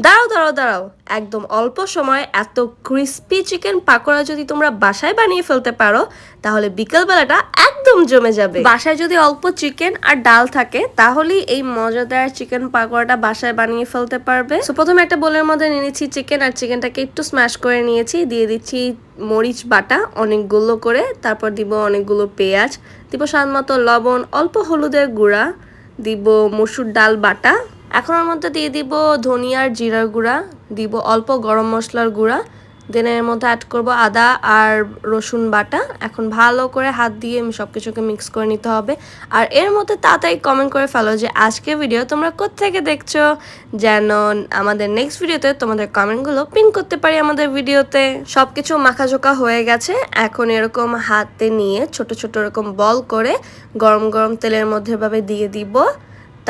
দাঁড়াও দাঁড়াও দাঁড়াও, একদম অল্প সময় এত ক্রিস্পি চিকেন পাকোড়া যদি তোমরা বাসায় বানিয়ে ফেলতে পারো তাহলে বিকেলবেলাটা একদম জমে যাবে। বাসায় যদি অল্প চিকেন আর ডাল থাকে তাহলেই এই মজাদার চিকেন পাকোড়াটা বাসায় বানিয়ে ফেলতে পারবে। সো প্রথমে একটা বোলের মধ্যে নিয়ে নিচ্ছি চিকেন, আর চিকেনটাকে একটু স্ম্যাশ করে নিয়েছি। দিয়ে দিচ্ছি মরিচ বাটা অনেকগুলো করে, তারপর দিব অনেকগুলো পেঁয়াজ, দিব স্বাদ মতো লবণ, অল্প হলুদের গুঁড়া, দিব মসুর ডাল বাটা। এখন এর মধ্যে দিয়ে দিব ধনিয়ার জিরার গুঁড়া, দিব অল্প গরম মশলার গুঁড়া, দেন এর মধ্যে অ্যাড করব আদা আর রসুন বাটা। এখন ভালো করে হাত দিয়ে সব কিছুকে মিক্স করে নিতে হবে। আর এর মধ্যে তাড়াতাড়ি কমেন্ট করে ফেলো যে আজকের ভিডিও তোমরা কোত্থেকে দেখছো, যেন আমাদের নেক্সট ভিডিওতে তোমাদের কমেন্টগুলো পিন করতে পারি আমাদের ভিডিওতে। সব কিছু মাখাজোকা হয়ে গেছে। এখন এরকম হাতে নিয়ে ছোট ছোট এরকম বল করে গরম গরম তেলের মধ্যে ভাবে দিয়ে দিব।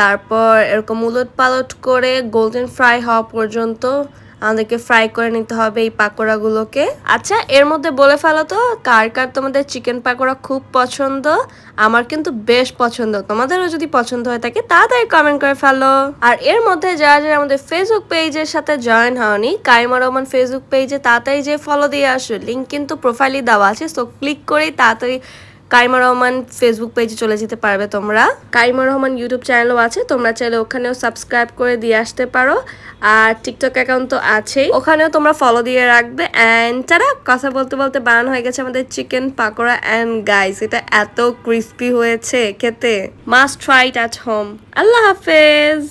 তারপর এরকম উলট পালট করে গোল্ডেন ফ্রাই হওয়া পর্যন্ত আমাদেরকে ফ্রাই করে নিতে হবে এই পাকোড়াগুলোকে। আচ্ছা, এর মধ্যে বলে ফেলো তো কার কার তোমাদের চিকেন পাকোড়া খুব পছন্দ? আমার কিন্তু বেশ পছন্দ। তোমাদেরও যদি পছন্দ হয়ে থাকে তাড়াতাড়ি কমেন্ট করে ফেলো। আর এর মধ্যে যারা যারা আমাদের ফেসবুক পেজের সাথে জয়েন হওনি, কাইমা রহমান ফেসবুক পেজে তাড়াতাড়ি যে ফলো দিয়ে আসো, লিঙ্ক কিন্তু প্রোফাইলে দেওয়া আছে। সো ক্লিক করেই তাড়াতাড়ি কাইমা রহমান ফেসবুক পেজে চলে যেতে পারবে তোমরা। কাইমা রহমান ইউটিউব চ্যানেলও আছে, তোমরা চাইলে ওখানেও সাবস্ক্রাইব করে দিয়ে আসতে পারো। আর টিকটক অ্যাকাউন্ট তো আছেই, ওখানেও তোমরা ফলো দিয়ে রাখবে। অ্যান্ড তারা কথা বলতে বলতে বানানো হয়ে গেছে আমাদের চিকেন পাকোড়া। অ্যান্ড গাইস, এটা এত ক্রিস্পি হয়েছে, খেতে must try it at home. আল্লাহ হাফেজ।